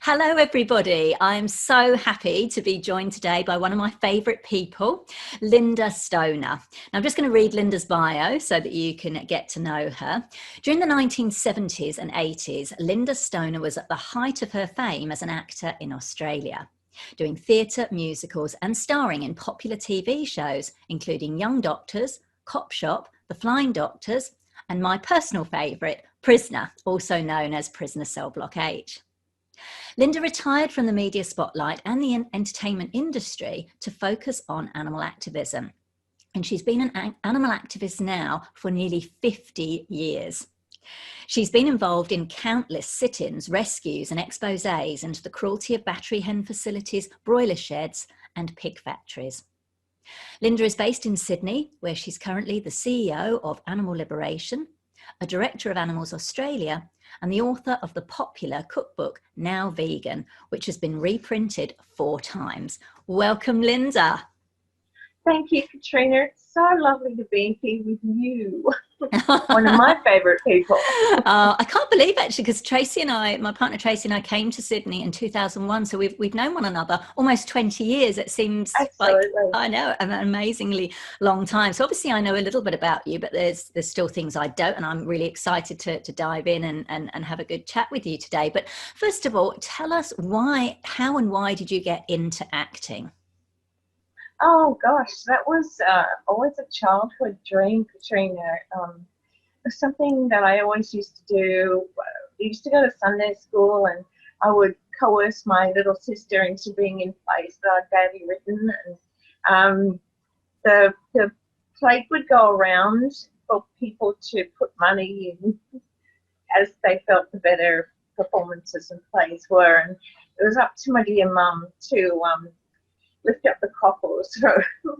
Hello, everybody. I'm so happy to be joined today by one of my favourite people, Lynda Stoner. Now, I'm just going to read Lynda's bio so that you can get to know her. During the 1970s and 80s, Lynda Stoner was at the height of her fame as an actor in Australia, doing theatre, musicals and starring in popular TV shows, including Young Doctors, Cop Shop, The Flying Doctors, and my personal favourite, Prisoner, also known as Prisoner Cell Block H. Lynda retired from the media spotlight and the entertainment industry to focus on animal activism. And she's been an animal activist now for nearly 50 years. She's been involved in countless sit-ins, rescues and exposés into the cruelty of battery hen facilities, broiler sheds and pig factories. Lynda is based in Sydney, where she's currently the CEO of Animal Liberation, a director of Animals Australia, and the author of the popular cookbook Now Vegan, which has been reprinted 4 times. Welcome, Lynda. Thank you, Katrina. It's so lovely to be here with you. One of my favourite people. I can't believe actually, because Tracy and I, my partner Tracy and I, came to Sydney in 2001, so we've known one another almost 20 years. It seems Absolutely. like, I know, an amazingly long time. So obviously I know a little bit about you, but there's still things I don't, and I'm really excited to dive in and have a good chat with you today. But first of all, tell us how and why did you get into acting? Oh gosh, that was always a childhood dream, Katrina. It was something that I always used to do. I used to go to Sunday school and I would coerce my little sister into being in plays that I'd badly written, and the plate would go around for people to put money in as they felt the better performances and plays were, and it was up to my dear mum to lift up the coffers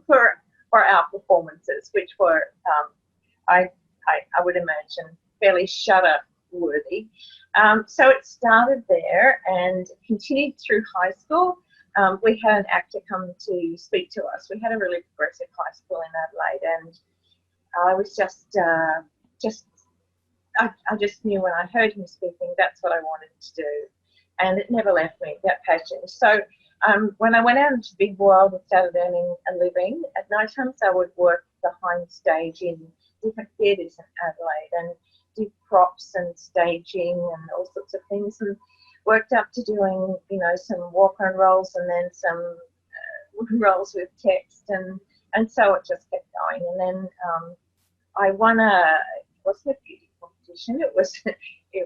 for our performances, which were, I would imagine, fairly shudder-worthy. So it started there and continued through high school. We had an actor come to speak to us. We had a really progressive high school in Adelaide, and I was I just knew when I heard him speaking, that's what I wanted to do. And it never left me, that passion. So when I went out into the big world and started earning a living, at night times I would work behind stage in different theatres in Adelaide and did props and staging and all sorts of things, and worked up to doing, some walk-on roles and then some roles with text, and so it just kept going. And then I won it wasn't a beauty competition, it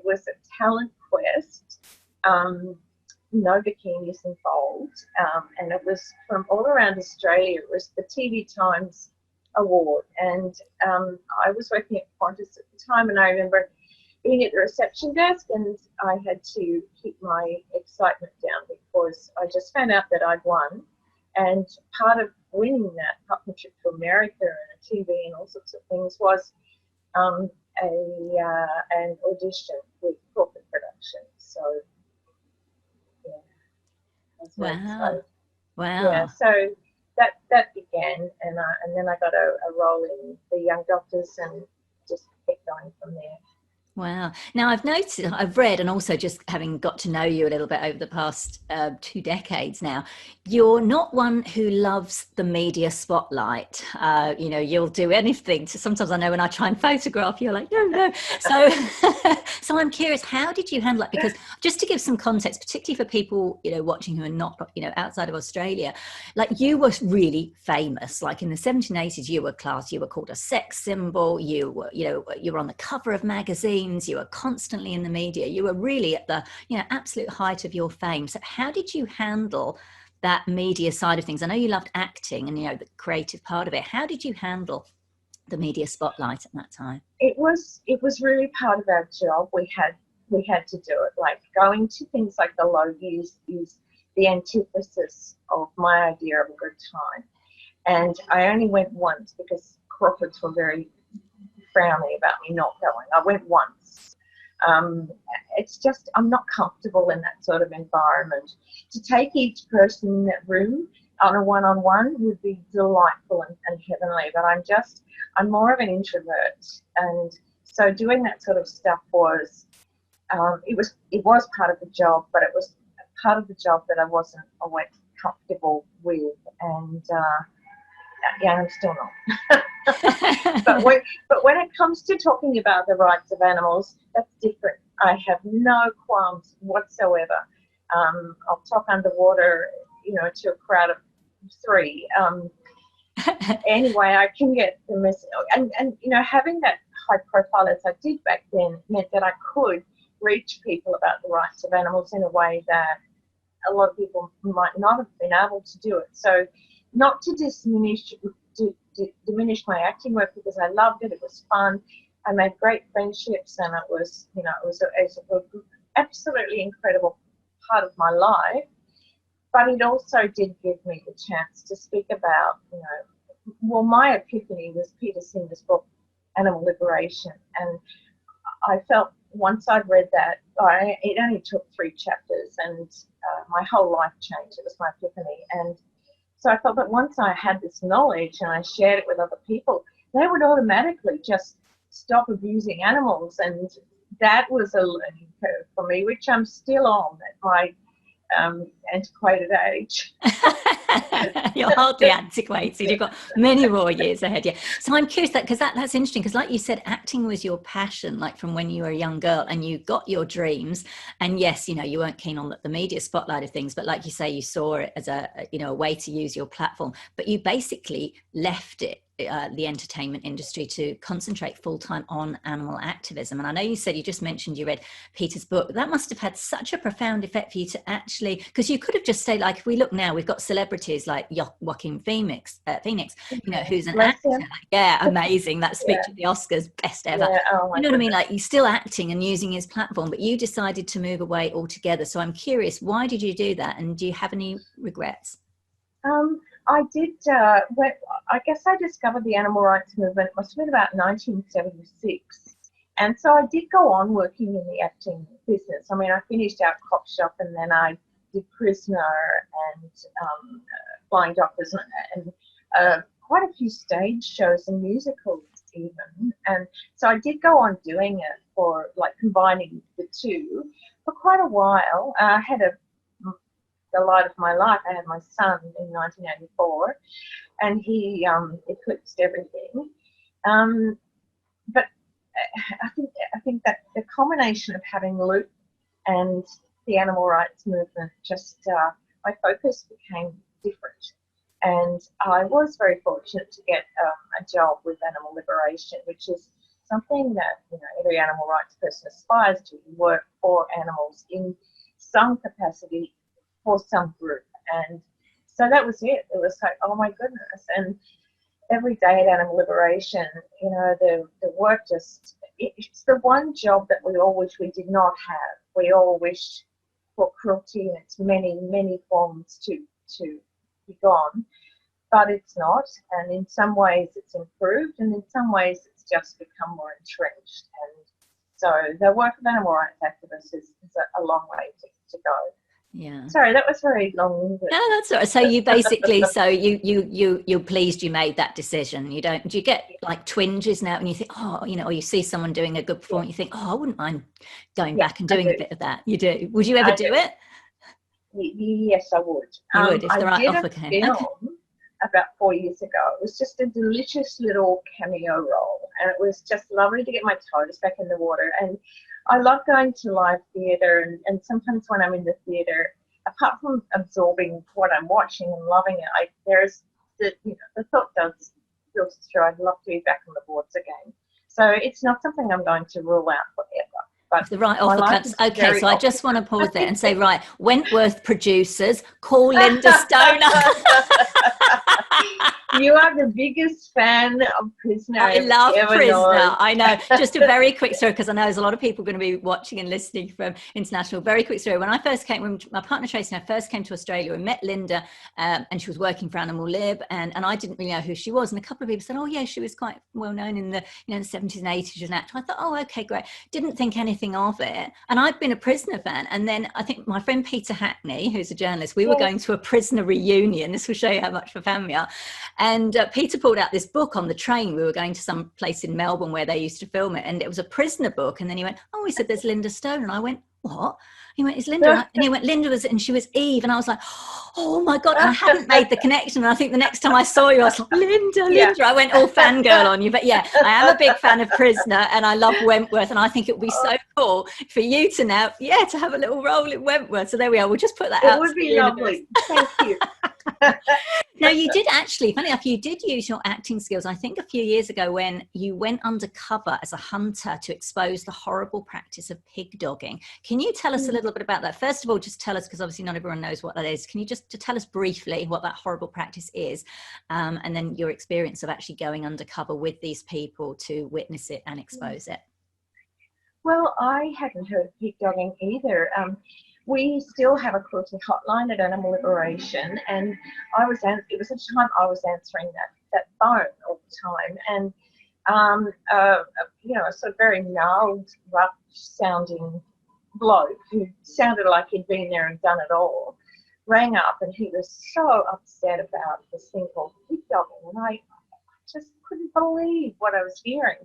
was a talent quest. No bikinis involved, and it was from all around Australia. It was the TV Times Award, and I was working at Qantas at the time, and I remember being at the reception desk, and I had to keep my excitement down because I just found out that I'd won, and part of winning that partner trip to America and a TV and all sorts of things was an audition with corporate production. So Wow. Wow. Yeah, so that began, and then I got a role in the Young Doctors and just kept going from there. Wow. Now, I've read, and also just having got to know you a little bit over the past 2 decades now, you're not one who loves the media spotlight. You'll do anything sometimes I know when I try and photograph, you're like, no. So, so I'm curious, how did you handle it? Because just to give some context, particularly for people, watching who are not, outside of Australia, like you were really famous, like in the 70s and 80s, you were called a sex symbol. You were on the cover of magazines. You were constantly in the media. You were really at the, absolute height of your fame. So how did you handle that media side of things? I know you loved acting and, the creative part of it. How did you handle the media spotlight at that time? It was really part of our job. We had to do it. Like going to things like the Logies is the antithesis of my idea of a good time. And I only went once because Crawfords were very frowny about me not going. I went once. It's just, I'm not comfortable in that sort of environment. To take each person in that room on a one-on-one would be delightful and heavenly, but I'm more of an introvert, and so doing that sort of stuff was, it was part of the job, but it was part of the job that I wasn't always comfortable with, and yeah, I'm still not. but when it comes to talking about the rights of animals, that's different. I have no qualms whatsoever. I'll talk underwater, to a crowd of 3. Anyway, I can get the message, and having that high profile as I did back then meant that I could reach people about the rights of animals in a way that a lot of people might not have been able to do it. So, not to diminish my acting work, because I loved it. It was fun. I made great friendships, and it was an absolutely incredible part of my life. But it also did give me the chance to speak about, my epiphany was Peter Singer's book, Animal Liberation. And I felt once I'd read that, it only took 3 chapters, and my whole life changed. It was my epiphany. And so I felt that once I had this knowledge and I shared it with other people, they would automatically just stop abusing animals. And that was a learning curve for me, which I'm still on at my antiquated age. You're hardly antiquated. You've got many more years ahead. Yeah. So I'm curious because that's interesting, because like you said, acting was your passion, like from when you were a young girl, and you got your dreams. And yes, you weren't keen on the media spotlight of things, but like you say, you saw it as a way to use your platform. But you basically left it, the entertainment industry, to concentrate full-time on animal activism. And I know you said, you just mentioned you read Peter's book. That must have had such a profound effect for you to actually, because you could have just stayed, like, if we look now, we've got celebrities like Joaquin Phoenix, who's an actor. Yeah, amazing. That speech at the Oscars, best ever. Yeah, you know what I mean? Like, he's still acting and using his platform, but you decided to move away altogether. So I'm curious, why did you do that? And do you have any regrets? I did, I guess I discovered the animal rights movement, it must have been about 1976. And so I did go on working in the acting business. I mean, I finished out Cop Shop, and then I did Prisoner and Flying Doctors, and quite a few stage shows and musicals even. And so I did go on doing it, for like combining the two, for quite a while. I had the light of my life. I had my son in 1984, and he eclipsed everything. But I think that the combination of having Luke and the animal rights movement, just my focus became different. And I was very fortunate to get a job with Animal Liberation, which is something that every animal rights person aspires to. You work for animals in some capacity for some group. And so that was it. It was like, oh my goodness. And every day at Animal Liberation, the work just, it's the one job that we all wish we did not have. We all wish for cruelty in its many, many forms to be gone, but it's not. And in some ways it's improved, and in some ways it's just become more entrenched. And so the work of animal rights activists is a long way to go. Yeah. Sorry, that was very long. No, that's all right. So you basically, you're pleased you made that decision. Do you get like twinges now, and you think, or you see someone doing a good performance, you think, I wouldn't mind going back and doing a bit of that. You do. Would you ever do it? Yes, I would. You would, if the right offer came. Film about 4 years ago. It was just a delicious little cameo role, and it was just lovely to get my toes back in the water. And I love going to live theatre, and sometimes when I'm in the theatre, apart from absorbing what I'm watching and loving it, there's the thought does filter through. I'd love to be back on the boards again. So it's not something I'm going to rule out forever. But the right offer comes. Okay, so I just want to pause there and say, right, Wentworth producers, call Lynda Stoner. You are the biggest fan of Prisoner. I love Prisoner. Known. I know. Just a very quick story, because I know there's a lot of people going to be watching and listening from international. Very quick story. When my partner Tracy and I first came to Australia, we met Lynda, and she was working for Animal Lib, and I didn't really know who she was. And a couple of people said, oh yeah, she was quite well known in the the 70s and 80s as an actor. I thought, oh okay, great. Didn't think anything of it. And I'd been a Prisoner fan. And then I think my friend Peter Hackney, who's a journalist, we were going to a Prisoner reunion. This will show you how much of a fan we are. And Peter pulled out this book on the train. We were going to some place in Melbourne where they used to film it, and it was a Prisoner book. And then he went, oh, he said, there's Lynda Stoner. And I went, what? He went, it's Lynda. And he went, Lynda was, and she was Eve. And I was like, oh my God. And I hadn't made the connection. And I think the next time I saw you, I was like, Lynda, Yeah. Lynda. I went all fangirl on you. But yeah, I am a big fan of Prisoner and I love Wentworth. And I think it would be so cool for you to now, to have a little role in Wentworth. So there we are. We'll just put that out. It would be lovely. Thank you. Now, you did actually, funny enough, you did use your acting skills, I think a few years ago, when you went undercover as a hunter to expose the horrible practice of pig dogging. Can you tell us a little bit about that? First of all, just tell us, because obviously not everyone knows what that is. Can you just tell us briefly what that horrible practice is, and then your experience of actually going undercover with these people to witness it and expose it? Well, I hadn't heard of pig dogging either. We still have a cruelty hotline at Animal Liberation, and it was at the time I was answering that phone all the time, and a sort of very gnarled, rough-sounding bloke who sounded like he'd been there and done it all rang up, and he was so upset about this thing called pig dogging, and I just couldn't believe what I was hearing.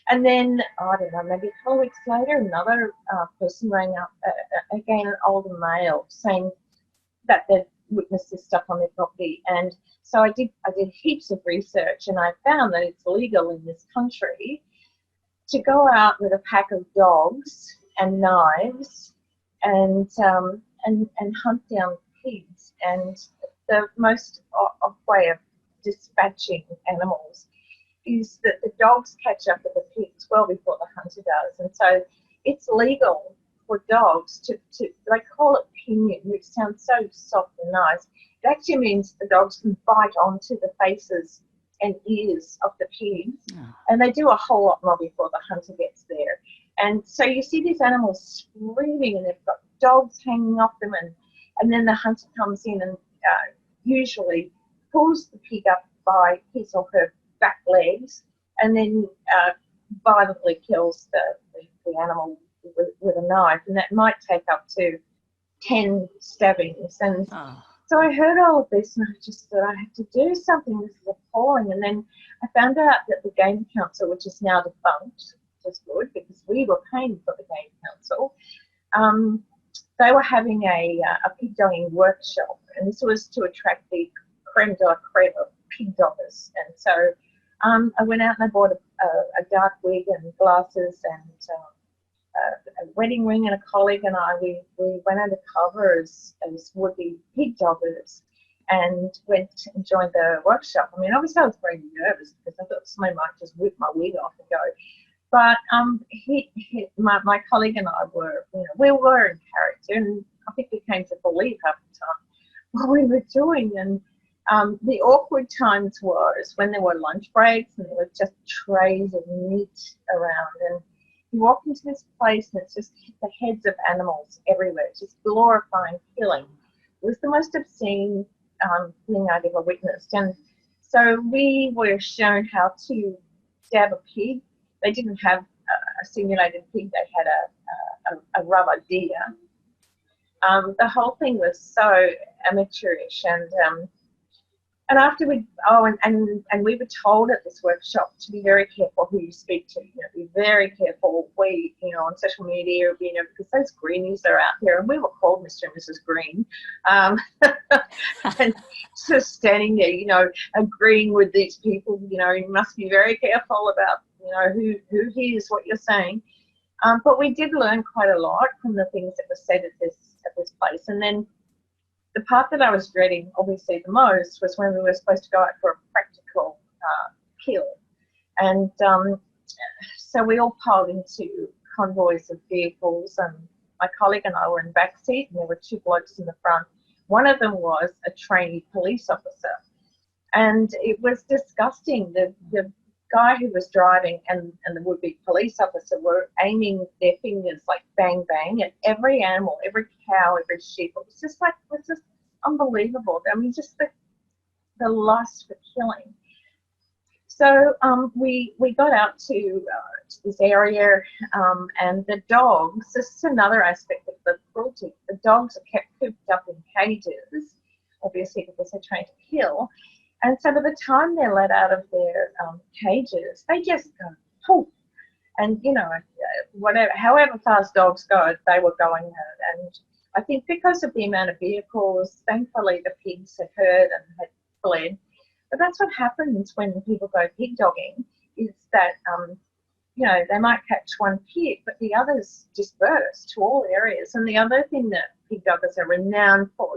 And then, I don't know, maybe a couple of weeks later, another person rang up, again, an older male, saying that they'd witnessed this stuff on their property. And so I did heaps of research, and I found that it's legal in this country to go out with a pack of dogs and knives and hunt down pigs. And the most way of dispatching animals is that the dogs catch up with the pigs well before the hunter does, and so it's legal for dogs to they call it pinion, which sounds so soft and nice. It actually means the dogs can bite onto the faces and ears of the pigs, and they do a whole lot more before the hunter gets there. And so you see these animals screaming, and they've got dogs hanging off them, and then the hunter comes in and usually pulls the pig up by his or her back legs, and then violently kills the animal with a knife, and that might take up to 10 stabbings. And so I heard all of this, and I just thought, I have to do something. This is appalling. And then I found out that the Game Council, which is now defunct, which is good because we were paying for the Game Council, they were having a pig dogging workshop, and this was to attract the creme de la creme of pig doggers. And so I went out and I bought a dark wig and glasses and a wedding ring, and a colleague and we went undercover as would-be pig doggers and went and joined the workshop. I mean, obviously I was very nervous because I thought somebody might just whip my wig off and go. But my colleague and I were, we were in character, and I think we came to believe half the time what we were doing. And the awkward times was when there were lunch breaks and there were just trays of meat around, and you walk into this place and it's just the heads of animals everywhere. It's just glorifying killing. It was the most obscene thing I'd ever witnessed. And so we were shown how to stab a pig. They didn't have a simulated pig. They had a rubber deer. The whole thing was so amateurish, and after we we were told at this workshop to be very careful who you speak to. Be very careful. We, on social media, because those greenies are out there, and we were called Mr. and Mrs. Green, and just standing there, agreeing with these people. You must be very careful about who hears what you're saying. But we did learn quite a lot from the things that were said at this place, and then. The part that I was dreading, obviously, the most was when we were supposed to go out for a practical kill. And so we all piled into convoys of vehicles, and my colleague and I were in the back seat, and there were two blokes in the front. One of them was a trainee police officer. And it was disgusting. The guy who was driving and the would-be police officer were aiming their fingers like bang, bang at every animal, every cow, every sheep. It was just unbelievable. I mean, just the lust for killing. So we got out to this area, and the dogs, this is another aspect of the cruelty. The dogs are kept cooped up in cages, obviously because they're trained to kill. And so by the time they're let out of their cages, they just go poof. And whatever, however fast dogs go, they were going at it. And I think because of the amount of vehicles, thankfully the pigs had heard and had fled. But that's what happens when people go pig dogging, is that they might catch one pig, but the others disperse to all areas. And the other thing that pig doggers are renowned for,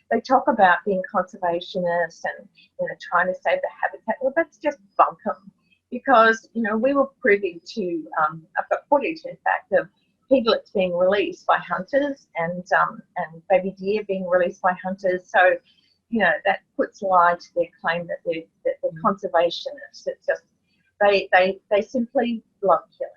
they talk about being conservationists and trying to save the habitat. Well, that's just bunkum, because we were privy to I've got footage, in fact, of piglets being released by hunters and baby deer being released by hunters. So that puts lie to their claim that they're conservationists. It's just they simply love killing.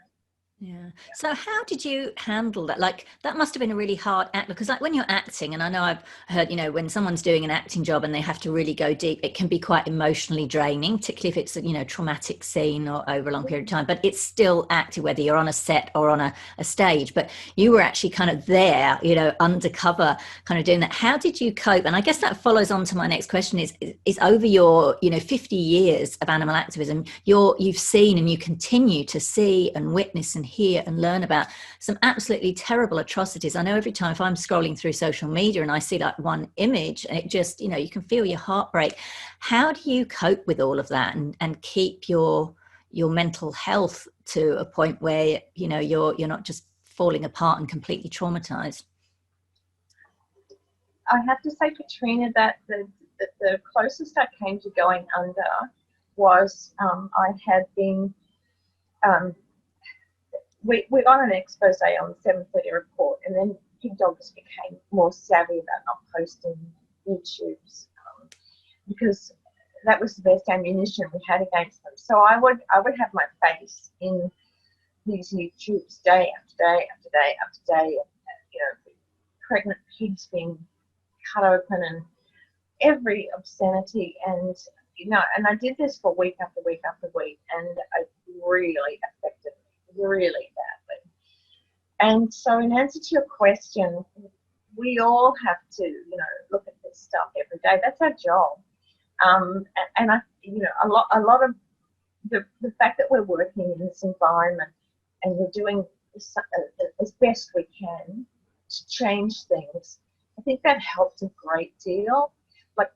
Yeah. So how did you handle that? Like, that must have been a really hard act, because like when you're acting, and I know I've heard, when someone's doing an acting job and they have to really go deep, it can be quite emotionally draining, particularly if it's a traumatic scene or over a long period of time, but it's still acting, whether you're on a set or on a stage. But you were actually kind of there, undercover, kind of doing that. How did you cope? And I guess that follows on to my next question is over your, 50 years of animal activism, you've seen and you continue to see and witness and hear and learn about some absolutely terrible atrocities. I know every time if I'm scrolling through social media and I see like one image, and it just, you can feel your heart break. How do you cope with all of that and keep your mental health to a point where, you're not just falling apart and completely traumatized? I have to say, Katrina, that the closest I came to going under was I had been we got an expose on the 7:30 report, and then pig doggers became more savvy about not posting YouTubes because that was the best ammunition we had against them. So I would have my face in these YouTubes day after day after day after day, pregnant pigs being cut open and every obscenity, and I did this for week after week after week, and it really affected me really badly. And so, in answer to your question, we all have to look at this stuff every day. That's our job. And I, a lot of the fact that we're working in this environment and we're doing as best we can to change things, I think that helps a great deal. Like,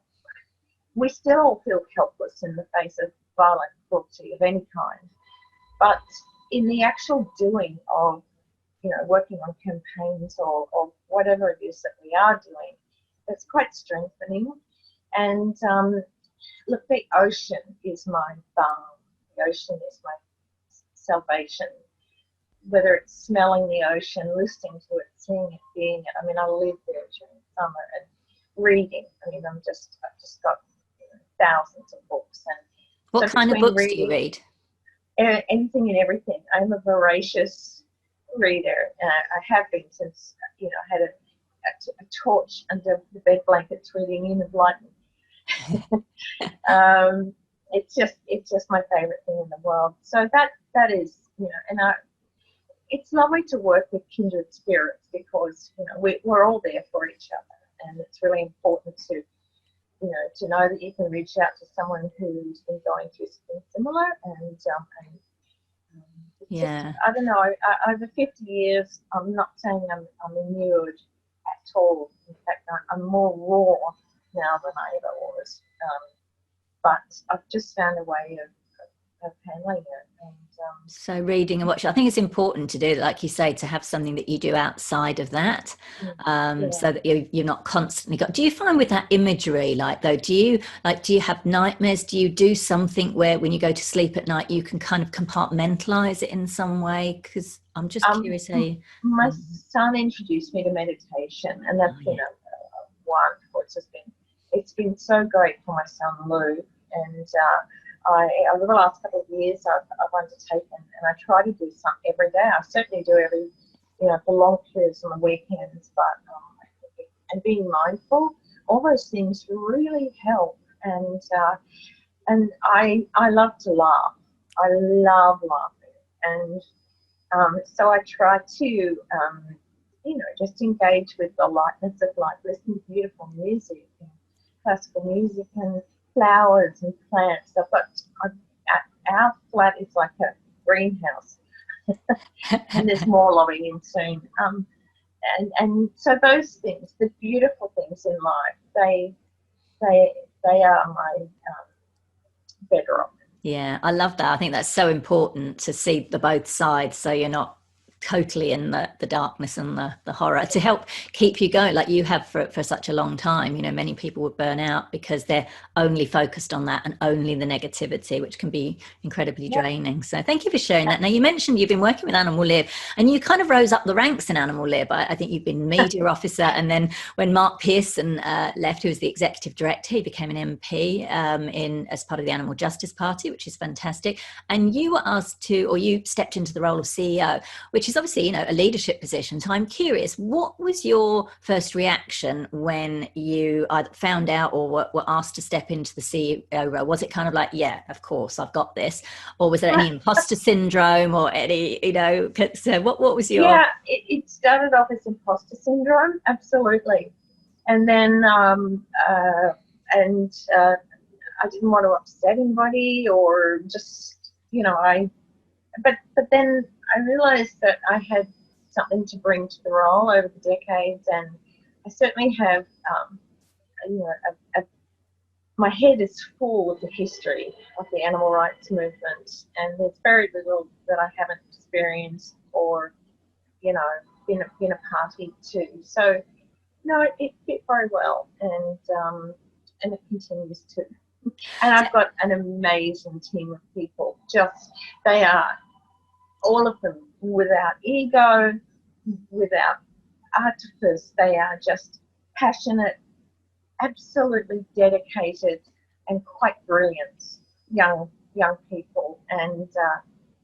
we still feel helpless in the face of violent cruelty of any kind, but in the actual doing of, working on campaigns or whatever it is that we are doing, it's quite strengthening. And look, the ocean is my balm. The ocean is my salvation. Whether it's smelling the ocean, listening to it, seeing it, being it. I mean, I live there during summer, and reading. I mean, I've just got thousands of books. And what kind of books do you read? Anything and everything. I'm a voracious reader. I have been since I had a torch under the bed blankets reading In of Lightning. It's just my favorite thing in the world. So that is, and it's lovely to work with kindred spirits, because we're all there for each other, and it's really important to know that you can reach out to someone who's been going through something similar. And yeah, I don't know. Over 50 years, I'm not saying I'm inured at all. In fact, I'm more raw now than I ever was. But I've just found a way of handling it. And so reading and watching, I think it's important to do, like you say, to have something that you do outside of that, so that you're not constantly do you find with that imagery, do you have nightmares? Do you do something where when you go to sleep at night you can kind of compartmentalize it in some way? Because I'm just curious how you... My son introduced me to meditation, and that's been wonderful. It's been so great for my son Lou, and over the last couple of years I've undertaken, and I try to do some every day. I certainly do every, for long periods on the weekends, but and being mindful, all those things really help. And I love to laugh. I love laughing, and so I try to just engage with the lightness of life, listen to beautiful music and classical music and flowers and plants. Our flat is like a greenhouse. and there's more lobbying in soon. And so those things, the beautiful things in life, they are my bedrock. Yeah, I love that. I think that's so important to see the both sides, so you're not totally in the darkness and the horror, to help keep you going like you have for such a long time. You know, many people would burn out because they're only focused on that and only the negativity, which can be incredibly draining. So thank you for sharing that. Now, you mentioned you've been working with Animal Lib, and you kind of rose up the ranks in Animal Lib. I think you've been media officer, and then when Mark Pearson left, who was the executive director, he became an MP in as part of the Animal Justice Party, which is fantastic. And you were asked to, or you stepped into the role of CEO, which is obviously, you know, a leadership position. So I'm curious, what was your first reaction when you either found out or were asked to step into the CEO role? Was it kind of like, yeah, of course, I've got this? Or was there any imposter syndrome or any, you know, so what was your... Yeah, it started off as imposter syndrome, absolutely. And then, I didn't want to upset anybody or just, you know, but then I realised that I had something to bring to the role over the decades, and I certainly have, you know, my head is full of the history of the animal rights movement, and there's very little that I haven't experienced or, you know, been a party to. So, no, it fit very well, and it continues to. And I've got an amazing team of people. They are, all of them, without ego, without artifice. They are just passionate, absolutely dedicated, and quite brilliant young people. And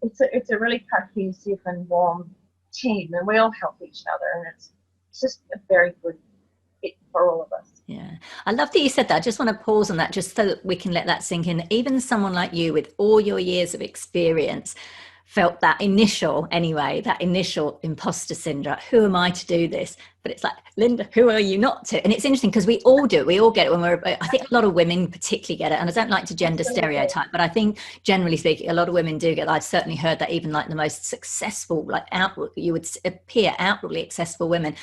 it's a really cohesive and warm team, and we all help each other, and it's just a very good fit for all of us. Yeah, I love that you said that. I just want to pause on that just so that we can let that sink in. Even someone like you with all your years of experience felt that initial imposter syndrome. Who am I to do this? But it's like, Lynda, who are you not to? And it's interesting because we all do. We all get it when I think a lot of women particularly get it. And I don't like to gender stereotype, but I think generally speaking, a lot of women do get it. I've certainly heard that even like the most successful, like you would appear outwardly successful women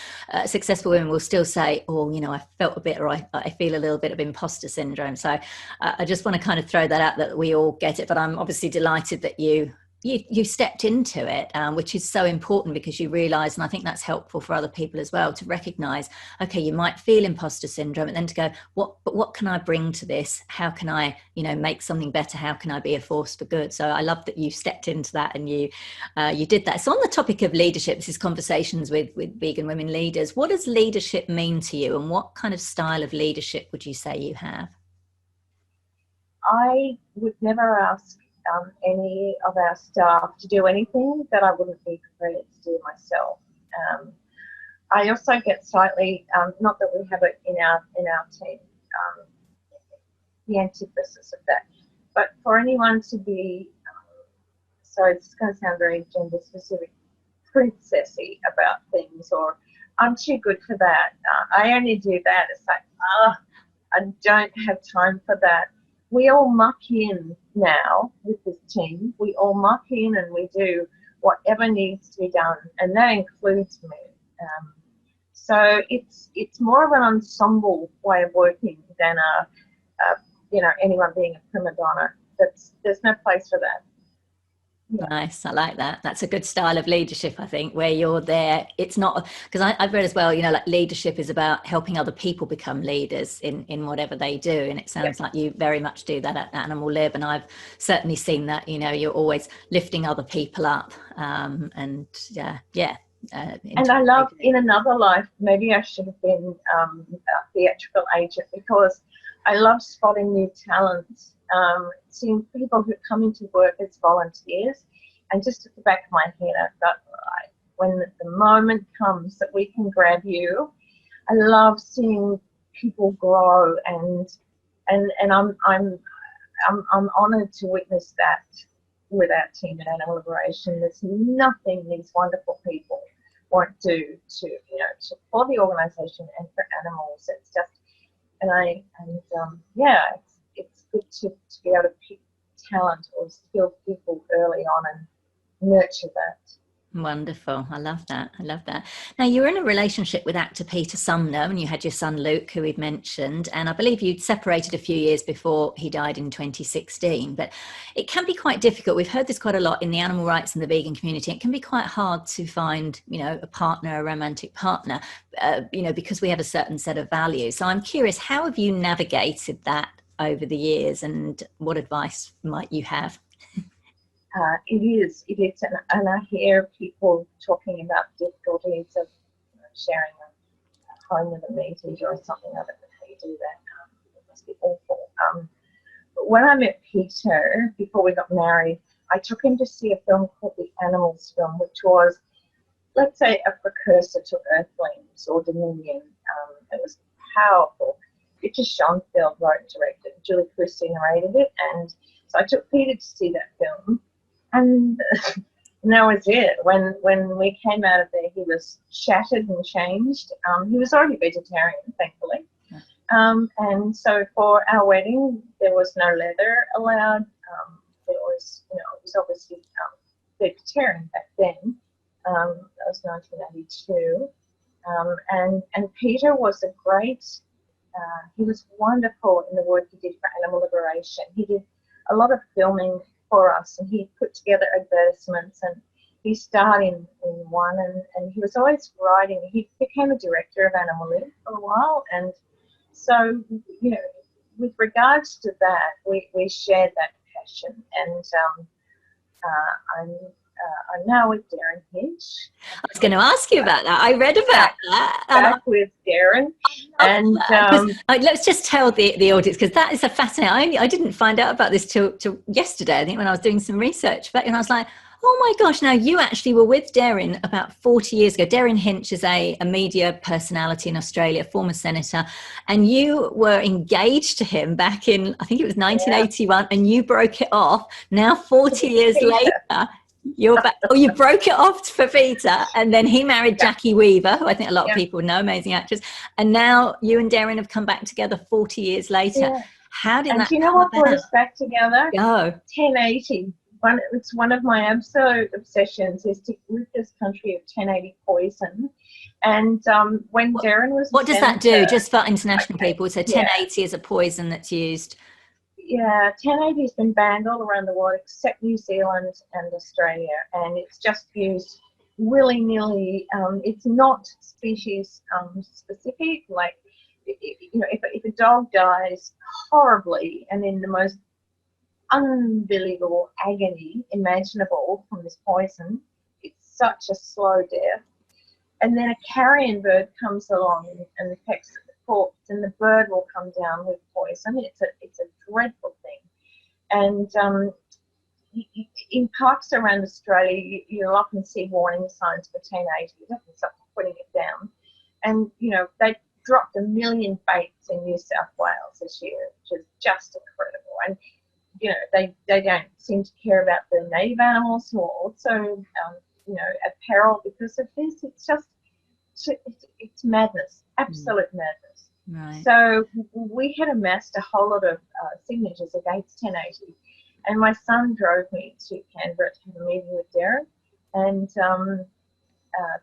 will still say, oh, you know, I felt a bit, or I feel a little bit of imposter syndrome. So I just want to kind of throw that out, that we all get it. But I'm obviously delighted that you stepped into it, which is so important, because you realize, and I think that's helpful for other people as well, to recognize, okay, you might feel imposter syndrome, and then to go, what can I bring to this? How can I, you know, make something better? How can I be a force for good? So I love that you stepped into that, and you did that. So on the topic of leadership, this is Conversations with Vegan Women Leaders. What does leadership mean to you, and what kind of style of leadership would you say you have? I would never ask any of our staff to do anything that I wouldn't be prepared to do myself. I also get slightly, not that we have it in our team, the antithesis of that, but for anyone to be, sorry, this is going to sound very gender specific, princessy about things, or I'm too good for that, I only do that. It's like, I don't have time for that. We all muck in now with this team. We all muck in and we do whatever needs to be done, and that includes me. So it's more of an ensemble way of working than you know, anyone being a prima donna. There's no place for that. Yeah. Nice. I like that. That's a good style of leadership, I think, where you're there. It's not, because I've read as well, you know, like leadership is about helping other people become leaders in whatever they do. And it sounds like you very much do that at Animal Lib. And I've certainly seen that, you know, you're always lifting other people up. And I love, in another life, maybe I should have been a theatrical agent, because I love spotting new talents, seeing people who come into work as volunteers, and just at the back of my head, I've got, right, when the moment comes that we can grab you. I love seeing people grow, and I'm honoured to witness that with our team at Animal Liberation. There's nothing these wonderful people won't do to, you know, for the organisation and for animals. It's just, it's good to be able to pick talent or skilled people early on nurture that. Wonderful. I love that. I love that. Now, you were in a relationship with actor Peter Sumner and you had your son Luke, who we'd mentioned, and I believe you'd separated a few years before he died in 2016. But it can be quite difficult. We've heard this quite a lot in the animal rights and the vegan community. It can be quite hard to find, a partner, a romantic partner, because we have a certain set of values. So I'm curious, how have you navigated that over the years, and what advice might you have? It is, and I hear people talking about difficulties of sharing a home with a meat eater or something. I don't know how you do that. It must be awful. But when I met Peter, before we got married, I took him to see a film called The Animals Film, which was, let's say, a precursor to Earthlings or Dominion. It was powerful. Richard Schoenfeld wrote and directed. Julie Christie narrated it, and so I took Peter to see that film. And that was it. When we came out of there, he was shattered and changed. He was already vegetarian, thankfully. And so for our wedding, there was no leather allowed. There was, it was obviously vegetarian back then. That was 1982. And Peter was a great, he was wonderful in the work he did for animal liberation. He did a lot of filming for us, and he put together advertisements, and he starred in one, and he was always writing. He became a director of Animal Live for a while, and so, with regards to that, we shared that passion, and I'm now with Darren Hinch. I was going to ask you about that. I read about that. Back with Darren. And let's just tell the audience, because that is a fascinating. I didn't find out about this till yesterday, I think, when I was doing some research. And I was like, oh my gosh, now you actually were with Darren about 40 years ago. Darren Hinch is a media personality in Australia, former senator, and you were engaged to him back in, I think it was 1981, and you broke it off. Now 40 years later, you broke it off for Peter, and then he married Jackie Weaver, who I think a lot of people know, amazing actress, and now you and Darren have come back together 40 years later. How did that do you know what brought us back together? 1080. It's one of my absolute obsessions is to rid this country of 1080 poison. And when Darren was what does that do, just for international people? So 1080 is a poison that's used. Yeah, 1080 has been banned all around the world except New Zealand and Australia, and it's just used willy-nilly. It's not species specific. Like, if a dog dies horribly and in the most unbelievable agony imaginable from this poison, it's such a slow death. And then a carrion bird comes along and pecks at the corpse, and the bird will come down with poison. It's a dreadful thing. And in parks around Australia, you'll often see warning signs for 1080. You have to stop putting it down. And they dropped 1 million baits in New South Wales this year, which is just incredible. And they don't seem to care about the native animals who are also at peril because of this. It's madness, absolute madness. Right. So we had amassed a whole lot of signatures against 1080, and my son drove me to Canberra to have a meeting with Darren, and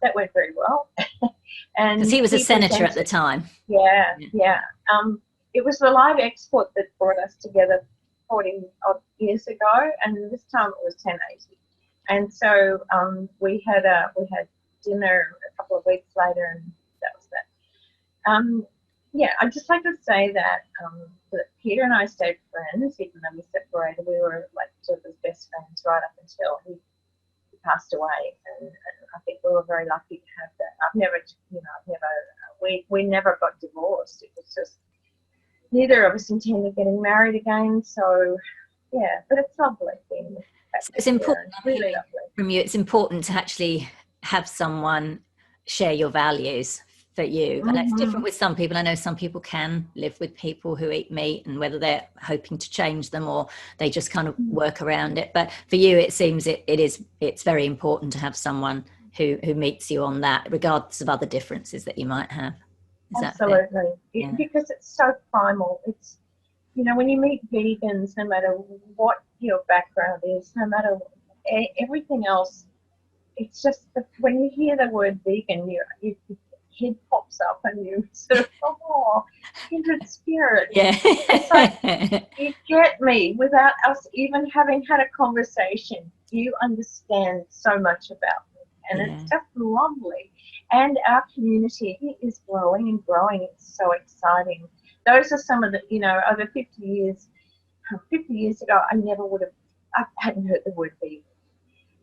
that went very well. And because he was a senator at the time. Yeah. It was the live export that brought us together 40 odd years ago, and this time it was 1080. And so we had dinner a couple of weeks later, and that was that. I'd just like to say that Peter and I stayed friends, even though we separated. We were like sort of best friends right up until he passed away, and I think we were very lucky to have that. We never got divorced. It was just neither of us intended getting married again. So but it's lovely being back. It's important, really lovely. From you, it's important to actually have someone share your values for you. And it's different with some people. I know some people can live with people who eat meat, and whether they're hoping to change them or they just kind of work around it. But for you, it seems it's very important to have someone who meets you on that, regardless of other differences that you might have. Absolutely. Because it's so primal. It's, when you meet vegans, no matter what your background is, no matter everything else, it's just when you hear the word vegan, your head pops up and you sort of, oh, kindred spirit. Yeah. It's like, you get me without us even having had a conversation. You understand so much about me, and Yeah. it's just lovely. And our community is growing and growing. It's so exciting. Those are some of the, over 50 years ago, I never would have, I hadn't heard the word vegan.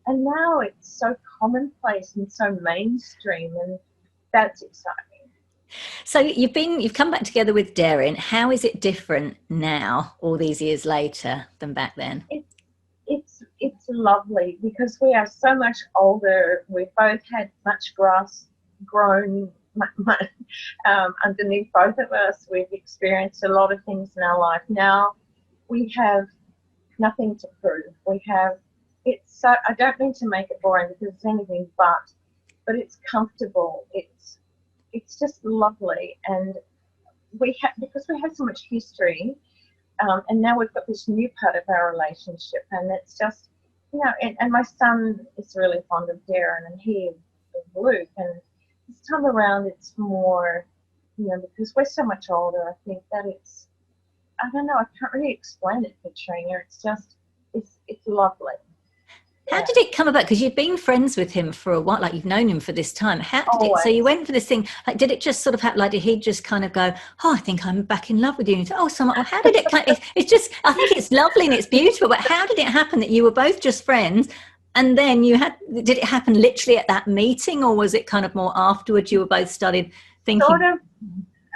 And now it's so commonplace and so mainstream, and that's exciting. So you've come back together with Darren. How is it different now, all these years later, than back then? It's lovely because we are so much older. We've both had much grass grown underneath both of us. We've experienced a lot of things in our life. Now we have nothing to prove. I don't mean to make it boring because it's anything but it's comfortable. It's just lovely, and because we have so much history, and now we've got this new part of our relationship, and it's just, and my son is really fond of Darren, and he of Luke, and this time around it's more, because we're so much older, I think that I don't know, I can't really explain it, Katrina. It's just, it's lovely. How did it come about? Because you've been friends with him for a while, like you've known him for this time. How did it? So you went for this thing. Like, did it just sort of happen? Like, did he just kind of go, "Oh, I think I'm back in love with you"? And you thought, well, how did it? It's just, I think it's lovely and it's beautiful. But how did it happen that you were both just friends, and then did it happen literally at that meeting, or was it kind of more afterwards? You were both started thinking. Sort of.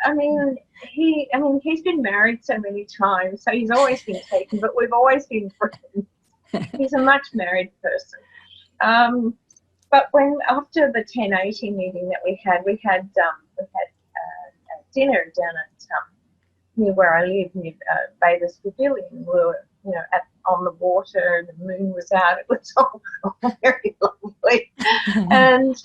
I mean, he's been married so many times, so he's always been taken. But we've always been friends. He's a much married person. But after the 1080 meeting that we had dinner down at near where I live, near Bathurst Pavilion. We were, on the water. The moon was out. It was all very lovely, and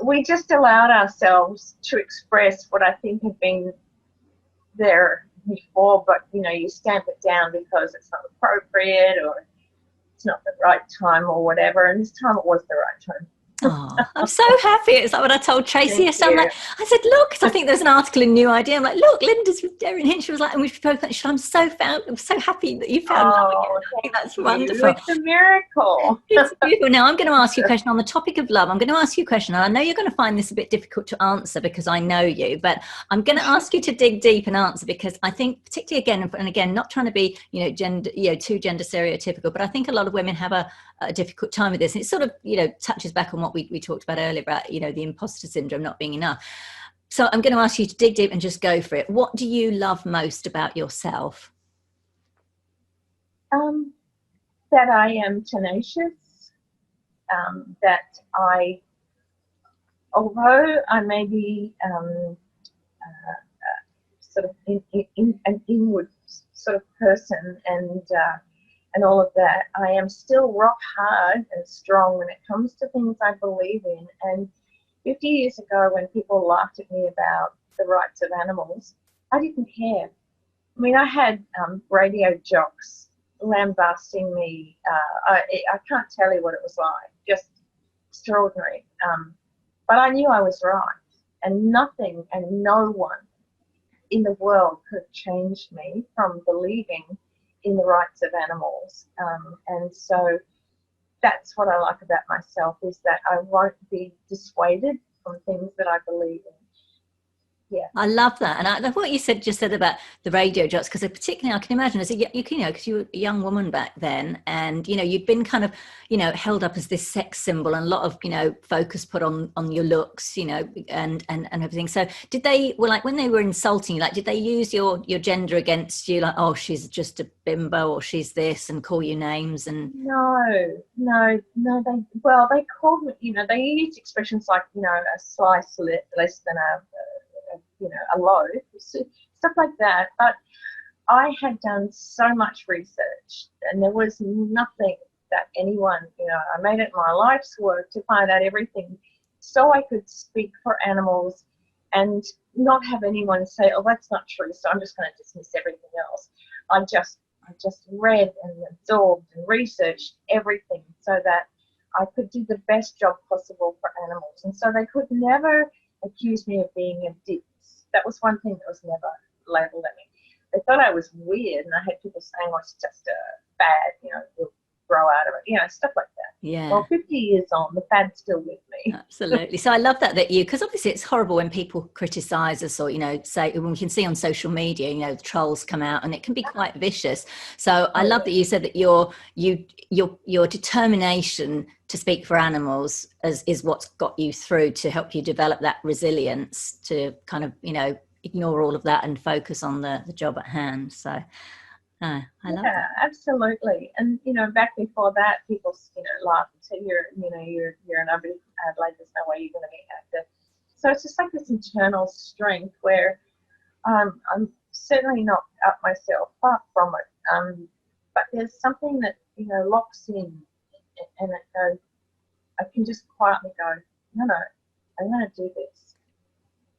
we just allowed ourselves to express what I think had been there before, but you stamp it down because it's not appropriate or it's not the right time or whatever, and this time it was the right time. Oh, I'm so happy. It's like when I told Tracy, I said, look, because I think there's an article in New Idea. I'm like, look, Lynda's with Darren Hinch. She was like, and we've spoken. I'm so happy that you found love again. I think that's wonderful. It's a miracle. It's beautiful. Now I'm going to ask you a question on the topic of love. I'm going to ask you a question, and I know you're going to find this a bit difficult to answer because I know you, but I'm going to ask you to dig deep and answer, because I think, particularly again, not trying to be, gender, too gender stereotypical, but I think a lot of women have a difficult time with this. And it sort of, touches back on what we talked about earlier about, the imposter syndrome not being enough. So I'm going to ask you to dig deep and just go for it. What do you love most about yourself? That I am tenacious, that although I may be sort of an inward sort of person and all of that, I am still rock hard and strong when it comes to things I believe in. And 50 years ago, when people laughed at me about the rights of animals, I didn't care. I mean, I had radio jocks lambasting me. I can't tell you what it was like, just extraordinary. But I knew I was right, and nothing and no one in the world could have changed me from believing in the rights of animals. And so that's what I like about myself, is that I won't be dissuaded from things that I believe in. Yeah, I love that. And I love what you just said about the radio jocks, because particularly I can imagine as because you were a young woman back then, and you'd been kind of held up as this sex symbol, and a lot of focus put on your looks, and everything. So did they, like when they were insulting you, like did they use your gender against you, like, oh, she's just a bimbo, or she's this, and call you names? And no, they called me, they used expressions like a slice less than a loaf, stuff like that. But I had done so much research, and there was nothing that anyone, I made it my life's work to find out everything so I could speak for animals and not have anyone say, oh, that's not true, so I'm just going to dismiss everything else. I just I just read and absorbed and researched everything so that I could do the best job possible for animals. And so they could never accuse me of being a ditz. That was one thing that was never labelled at me. They thought I was weird, and I had people saying, well, it's just a fad, you'll grow out of it, stuff like that. Yeah. Well, 50 years on, the fad's still with me. Absolutely. So I love that because obviously it's horrible when people criticize us or, say, when we can see on social media, the trolls come out and it can be quite vicious. So I love that you said that your determination to speak for animals is what's got you through to help you develop that resilience to kind of, ignore all of that and focus on the job at hand. So I love that. Absolutely. And back before that, people laugh and say you're an Adelaide, there's no way you're going to be active. So it's just like this internal strength where I'm certainly not up myself, far from it. But there's something that locks in, and it goes. I can just quietly go, no, I'm going to do this,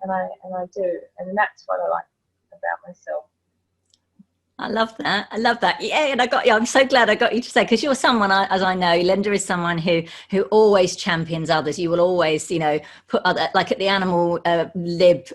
and I do, and that's what I like about myself. I love that. Yeah, and I'm so glad I got you to say, because you're someone, as I know, Lynda is someone who always champions others. You will always, put other, like at the Animal Lib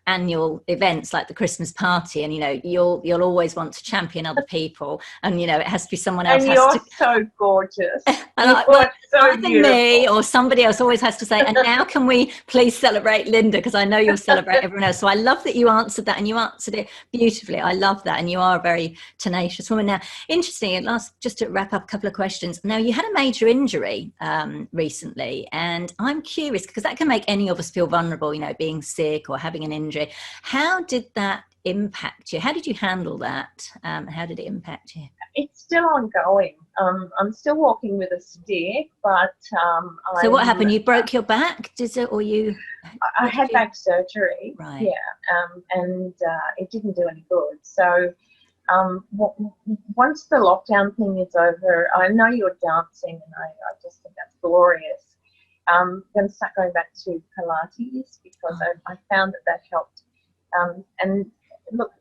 annual events, like the Christmas party, and you'll always want to champion other people, and it has to be someone else. And you're so gorgeous. Either me or somebody else always has to say, and now can we please celebrate Lynda, because I know you'll celebrate everyone else. So I love that you answered that, and you answered it beautifully. I love that, and you are a very tenacious woman. Now, interesting, at last, just to wrap up a couple of questions. Now, you had a major injury recently, and I'm curious, because that can make any of us feel vulnerable, being sick or having an injury. How did that impact you? How did you handle that? How did it impact you? It's still ongoing. I'm still walking with a stick, but so what happened? You broke your back, did it, or you? I had back surgery, right? Yeah, and it didn't do any good. So once the lockdown thing is over, I know you're dancing, and I just think that's glorious. I'm going to start going back to Pilates, because I found that helped. And look,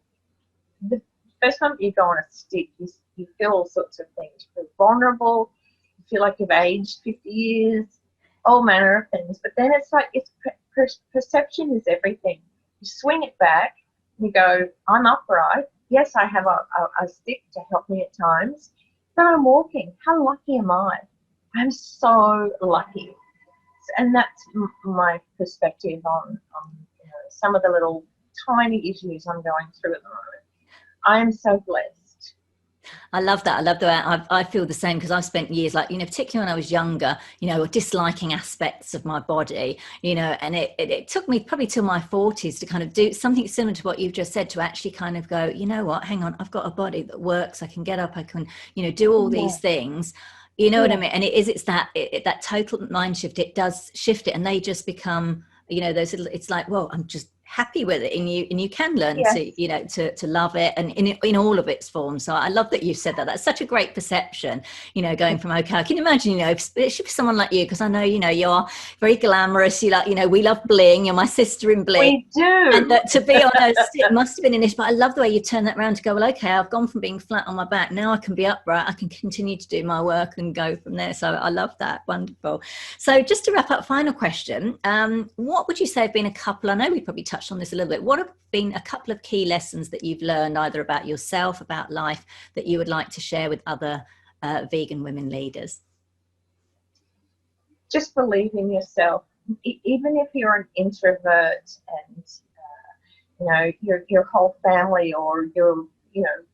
the first time you go on a stick, you feel all sorts of things. You feel vulnerable, you feel like you've aged 50 years, all manner of things. But then it's like, perception is everything. You swing it back, you go, I'm upright. Yes, I have a stick to help me at times, but I'm walking. How lucky am I? I'm so lucky. And that's my perspective on some of the little tiny issues I'm going through at the moment. I am so blessed. I love that. I love that. I feel the same, because I've spent years, like, particularly when I was younger, disliking aspects of my body, and it took me probably till my 40s to kind of do something similar to what you've just said, to actually kind of go, what, hang on, I've got a body that works. I can get up. I can, do all these things. What I mean? And it's that total mind shift. It does shift it, and they just become, those little, it's like, well, I'm just happy with it, and you can learn to love it, and in all of its forms. So I love that you said that. That's such a great perception, going from, okay, I can imagine, it should be someone like you, because I know, you're very glamorous, you like, we love bling, you're my sister in bling. We do. And that, to be honest, it must have been an issue, but I love the way you turn that around to go, well, okay, I've gone from being flat on my back, now I can be upright, I can continue to do my work and go from there. So I love that. Wonderful. So just to wrap up, final question, what would you say have been a couple, I know we probably touched on this a little bit, what have been a couple of key lessons that you've learned, either about yourself, about life, that you would like to share with other vegan women leaders? Just believe in yourself. Even if you're an introvert, and your whole family or your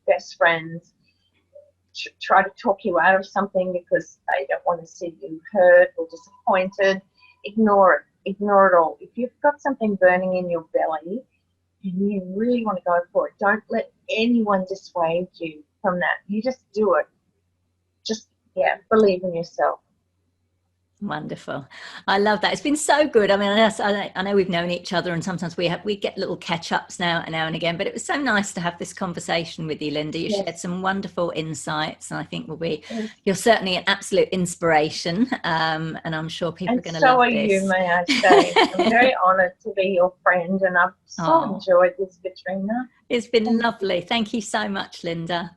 best friends try to talk you out of something because they don't want to see you hurt or disappointed, ignore it. Ignore it all. If you've got something burning in your belly and you really want to go for it, don't let anyone dissuade you from that. You just do it. Just, believe in yourself. Wonderful. I love that. It's been so good. I mean, I know we've known each other, and sometimes we get little catch-ups now and again, but it was so nice to have this conversation with you, Lynda. You shared some wonderful insights, and I think you're certainly an absolute inspiration, and I'm sure people are going to love this. And so are you, may I say. I'm very honoured to be your friend, and I've so enjoyed this, Katrina. It's been lovely. Thank you so much, Lynda.